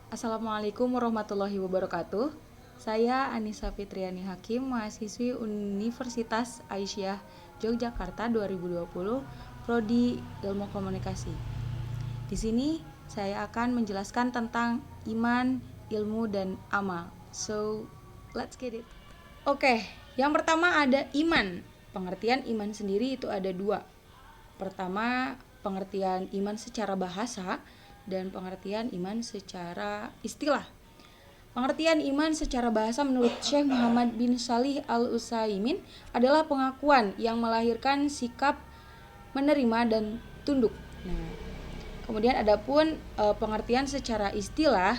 Assalamualaikum warahmatullahi wabarakatuh. Saya Anissa Fitriani Hakim, mahasiswi Universitas Aisyah Yogyakarta 2020, Prodi Ilmu Komunikasi. Di sini saya akan menjelaskan tentang iman, ilmu, dan amal. So, let's get it. Oke, yang pertama ada iman. Pengertian iman sendiri itu ada dua. Pertama, pengertian iman secara bahasa dan pengertian iman secara istilah. Pengertian iman secara bahasa menurut Syekh Muhammad bin Shalih Al-Utsaimin adalah pengakuan yang melahirkan sikap menerima dan tunduk. Nah, kemudian adapun pengertian secara istilah,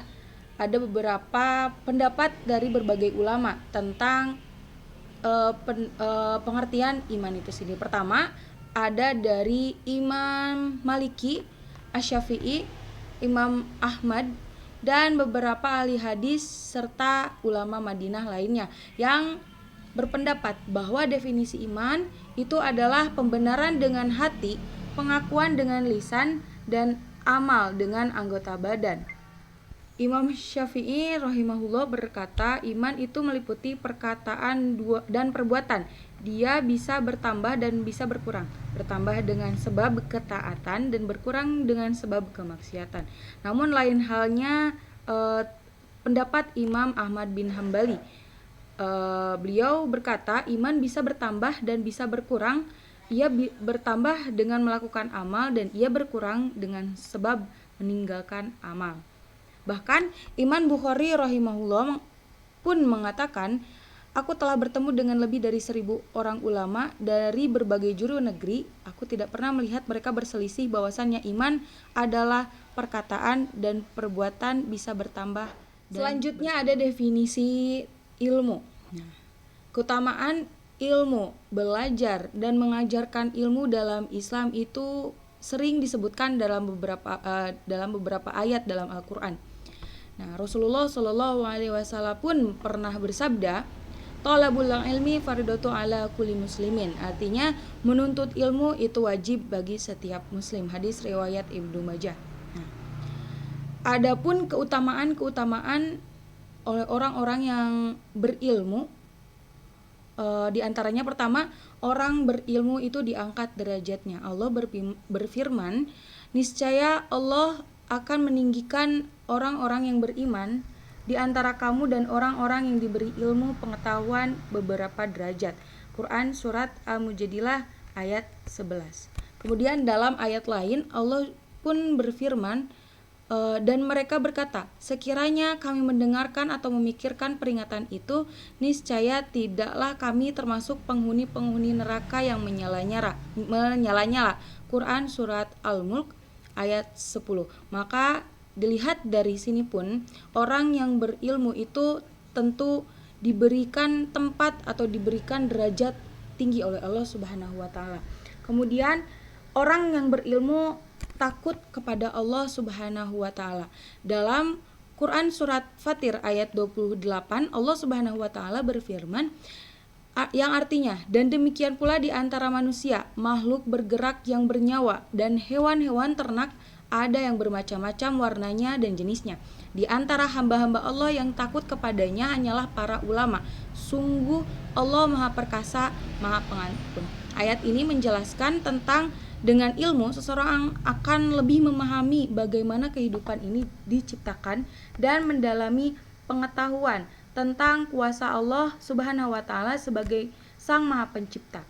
ada beberapa pendapat dari berbagai ulama tentang pengertian iman itu sendiri. Pertama, ada dari Imam Maliki, Asy-Syafi'i, Imam Ahmad, dan beberapa ahli hadis serta ulama Madinah lainnya yang berpendapat bahwa definisi iman itu adalah pembenaran dengan hati, pengakuan dengan lisan, dan amal dengan anggota badan. Imam Syafi'i rahimahullah berkata, iman itu meliputi perkataan dan perbuatan. Dia bisa bertambah dan bisa berkurang. Bertambah dengan sebab ketaatan dan berkurang dengan sebab kemaksiatan. Namun lain halnya pendapat Imam Ahmad bin Hambali. Beliau berkata, iman bisa bertambah dan bisa berkurang. Ia bertambah dengan melakukan amal dan ia berkurang dengan sebab meninggalkan amal. Bahkan Imam Bukhari rahimahullah pun mengatakan, aku telah bertemu dengan lebih dari 1.000 orang ulama dari berbagai juru negeri. Aku tidak pernah melihat mereka berselisih bahwasannya iman adalah perkataan dan perbuatan bisa bertambah. Selanjutnya ada definisi ilmu. Keutamaan ilmu, belajar dan mengajarkan ilmu dalam Islam itu sering disebutkan dalam beberapa ayat dalam Al-Qur'an. Nah, Rasulullah Shallallahu alaihi wasallam pun pernah bersabda, "Thalabul ilmi fardhatun ala kulli muslimin." Artinya, menuntut ilmu itu wajib bagi setiap muslim. Hadis riwayat Ibnu Majah. Nah, adapun keutamaan oleh orang-orang yang berilmu, di antaranya pertama, orang berilmu itu diangkat derajatnya. Allah berfirman, niscaya Allah akan meninggikan orang-orang yang beriman di antara kamu dan orang-orang yang diberi ilmu pengetahuan beberapa derajat. Quran surat Al-Mujadilah ayat 11. Kemudian dalam ayat lain Allah pun berfirman, dan mereka berkata, sekiranya kami mendengarkan atau memikirkan peringatan itu, niscaya tidaklah kami termasuk penghuni-penghuni neraka yang menyala-nyala. Quran surat Al-Mulk ayat 10. Maka dilihat dari sini pun, orang yang berilmu itu tentu diberikan tempat atau diberikan derajat tinggi oleh Allah Subhanahu wa taala. Kemudian orang yang berilmu takut kepada Allah Subhanahu wa taala. Dalam Quran surat Fatir ayat 28, Allah Subhanahu wa taala berfirman yang artinya, dan demikian pula di antara manusia, makhluk bergerak yang bernyawa dan hewan-hewan ternak, ada yang bermacam-macam warnanya dan jenisnya. Di antara hamba-hamba Allah yang takut kepadanya hanyalah para ulama. Sungguh Allah Maha Perkasa, Maha Pengampun. Ayat ini menjelaskan tentang dengan ilmu seseorang akan lebih memahami bagaimana kehidupan ini diciptakan dan mendalami pengetahuan tentang kuasa Allah Subhanahu wa taala sebagai Sang Maha Pencipta.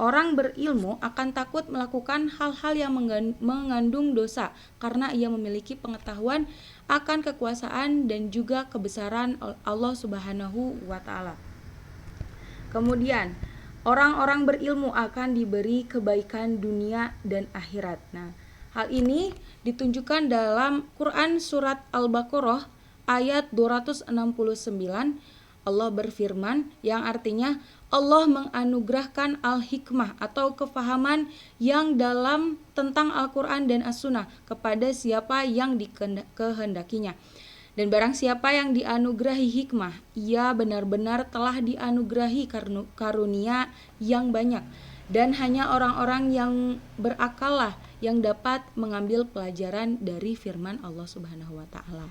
Orang berilmu akan takut melakukan hal-hal yang mengandung dosa karena ia memiliki pengetahuan akan kekuasaan dan juga kebesaran Allah Subhanahu wa taala. Kemudian, orang-orang berilmu akan diberi kebaikan dunia dan akhirat. Nah, hal ini ditunjukkan dalam Quran surat Al-Baqarah ayat 269. Allah berfirman yang artinya, Allah menganugerahkan al-hikmah atau kefahaman yang dalam tentang Al-Quran dan As-Sunnah kepada siapa yang dikehendakinya. Dan barang siapa yang dianugerahi hikmah, ia benar-benar telah dianugerahi karunia yang banyak. Dan hanya orang-orang yang berakallah yang dapat mengambil pelajaran dari firman Allah Subhanahu wa taala.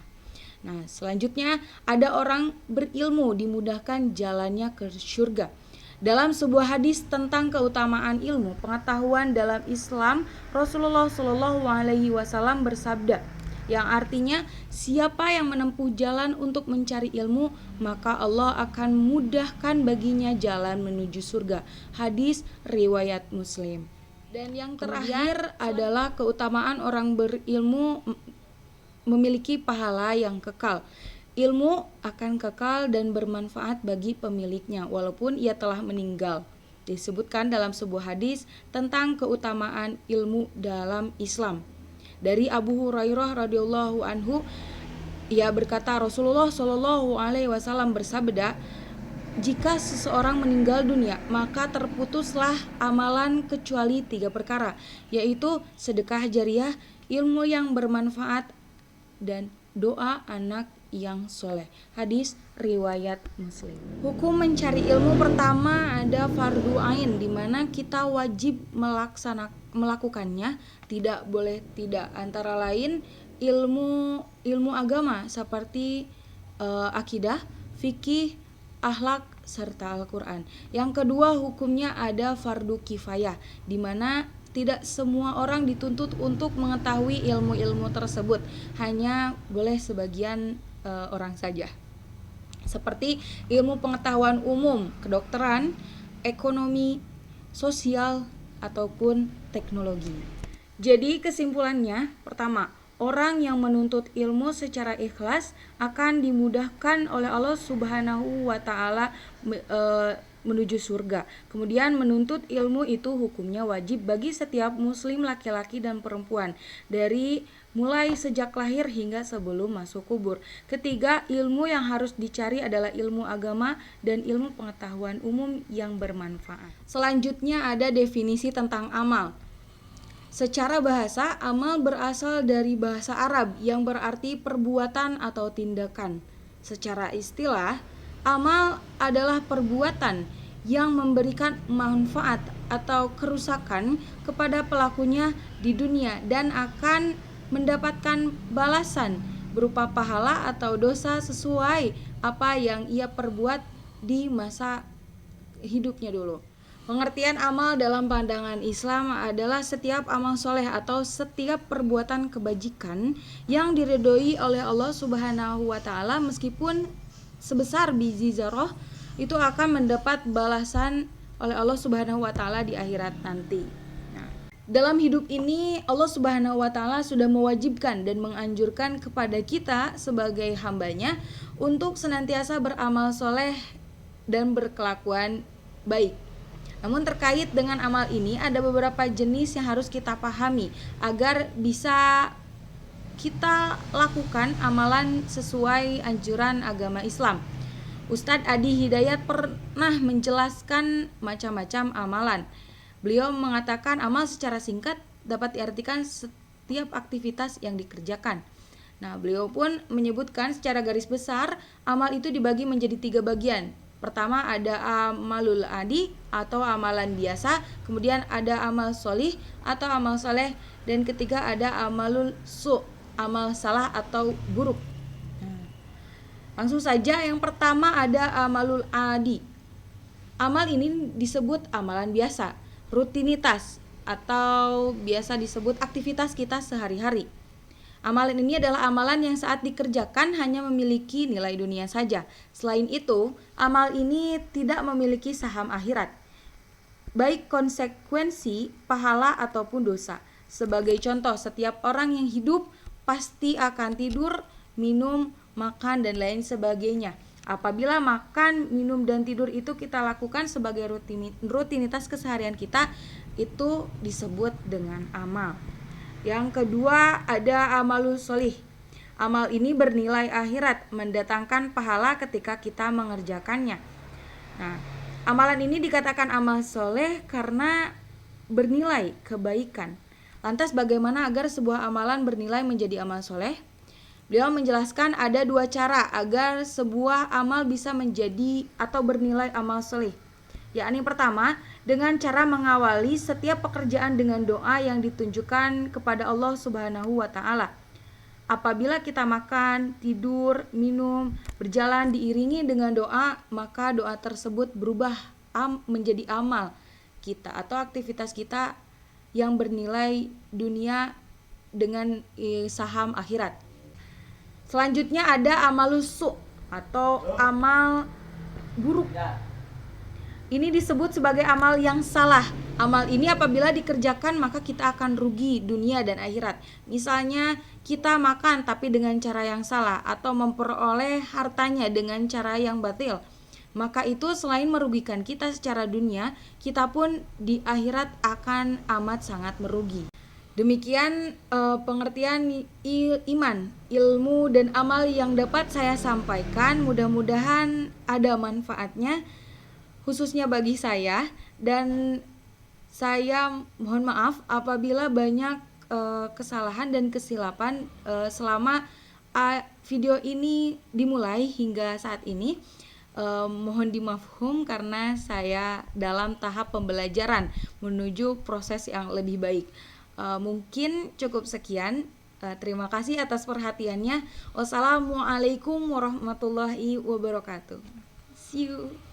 Nah, selanjutnya ada orang berilmu dimudahkan jalannya ke surga. Dalam sebuah hadis tentang keutamaan ilmu pengetahuan dalam Islam, Rasulullah Shallallahu Alaihi Wasallam bersabda, yang artinya siapa yang menempuh jalan untuk mencari ilmu, maka Allah akan mudahkan baginya jalan menuju surga. Hadis riwayat Muslim. Dan yang terakhir adalah keutamaan orang berilmu memiliki pahala yang kekal. Ilmu akan kekal dan bermanfaat bagi pemiliknya walaupun ia telah meninggal. Disebutkan dalam sebuah hadis tentang keutamaan ilmu dalam Islam. Dari Abu Hurairah radhiyallahu anhu, ia berkata, Rasulullah Shallallahu Alaihi Wasallam bersabda, jika seseorang meninggal dunia, maka terputuslah amalan kecuali 3 perkara, yaitu sedekah jariah, ilmu yang bermanfaat, dan doa anak yang soleh. Hadis riwayat Muslim. Hukum mencari ilmu pertama ada fardu ain, di mana kita wajib melakukannya, tidak boleh tidak. Antara lain ilmu agama seperti akidah, fikih, akhlak serta Al-Quran. Yang kedua hukumnya ada fardu kifayah, di mana tidak semua orang dituntut untuk mengetahui ilmu-ilmu tersebut, hanya boleh sebagian orang saja. Seperti ilmu pengetahuan umum, kedokteran, ekonomi, sosial, ataupun teknologi. Jadi kesimpulannya, pertama, orang yang menuntut ilmu secara ikhlas akan dimudahkan oleh Allah Subhanahu wa Ta'ala menuju surga. Kemudian menuntut ilmu itu hukumnya wajib bagi setiap muslim laki-laki dan perempuan, dari mulai sejak lahir hingga sebelum masuk kubur. Ketiga, ilmu yang harus dicari adalah ilmu agama dan ilmu pengetahuan umum yang bermanfaat. Selanjutnya ada definisi tentang amal. Secara bahasa, amal berasal dari bahasa Arab yang berarti perbuatan atau tindakan. Secara istilah, amal adalah perbuatan yang memberikan manfaat atau kerusakan kepada pelakunya di dunia dan akan mendapatkan balasan berupa pahala atau dosa sesuai apa yang ia perbuat di masa hidupnya dulu. Pengertian amal dalam pandangan Islam adalah setiap amal soleh atau setiap perbuatan kebajikan yang diridhoi oleh Allah Subhanahu wa Ta'ala, meskipun sebesar biji zarah, itu akan mendapat balasan oleh Allah Subhanahu wa Ta'ala di akhirat nanti. Dalam hidup ini Allah Subhanahu wa Ta'ala sudah mewajibkan dan menganjurkan kepada kita sebagai hambanya untuk senantiasa beramal soleh dan berkelakuan baik. Namun terkait dengan amal ini ada beberapa jenis yang harus kita pahami agar bisa kita lakukan amalan sesuai anjuran agama Islam. Ustadz Adi Hidayat pernah menjelaskan macam-macam amalan. Beliau mengatakan amal secara singkat dapat diartikan setiap aktivitas yang dikerjakan. Nah, beliau pun menyebutkan secara garis besar amal itu dibagi menjadi 3 bagian. Pertama ada amalul adi atau amalan biasa, kemudian ada amal solih atau amal soleh, dan ketiga ada amalul su, amal salah atau buruk. Langsung saja, yang pertama ada amalul adi. Amal ini disebut amalan biasa, rutinitas, atau biasa disebut aktivitas kita sehari-hari. Amalan ini adalah amalan yang saat dikerjakan hanya memiliki nilai dunia saja. Selain itu, amal ini tidak memiliki saham akhirat, baik konsekuensi, pahala, ataupun dosa. Sebagai contoh, setiap orang yang hidup pasti akan tidur, minum, makan, dan lain sebagainya. Apabila makan, minum, dan tidur itu kita lakukan sebagai rutinitas keseharian kita, itu disebut dengan amal. Yang kedua ada amalul solih. Amal ini bernilai akhirat, mendatangkan pahala ketika kita mengerjakannya. Nah, amalan ini dikatakan amal soleh karena bernilai kebaikan. Lantas bagaimana agar sebuah amalan bernilai menjadi amal soleh? Beliau menjelaskan ada 2 cara agar sebuah amal bisa menjadi atau bernilai amal soleh. Yakni pertama, dengan cara mengawali setiap pekerjaan dengan doa yang ditunjukkan kepada Allah Subhanahu wa Ta'ala. apabila kita makan, tidur, minum, berjalan diiringi dengan doa, maka doa tersebut berubah menjadi amal kita atau aktivitas kita yang bernilai dunia dengan saham akhirat. Selanjutnya ada amalusu atau amal buruk. Ini disebut sebagai amal yang salah. Amal ini apabila dikerjakan maka kita akan rugi dunia dan akhirat. Misalnya kita makan tapi dengan cara yang salah atau memperoleh hartanya dengan cara yang batil. Maka itu selain merugikan kita secara dunia, kita pun di akhirat akan amat sangat merugi. Demikian pengertian iman, ilmu dan amal yang dapat saya sampaikan. Mudah-mudahan ada manfaatnya khususnya bagi saya, dan saya mohon maaf apabila banyak kesalahan dan kesilapan selama video ini dimulai hingga saat ini. Mohon dimafhum karena saya dalam tahap pembelajaran menuju proses yang lebih baik. Mungkin cukup sekian. Terima kasih atas perhatiannya. Wassalamualaikum warahmatullahi wabarakatuh. See you.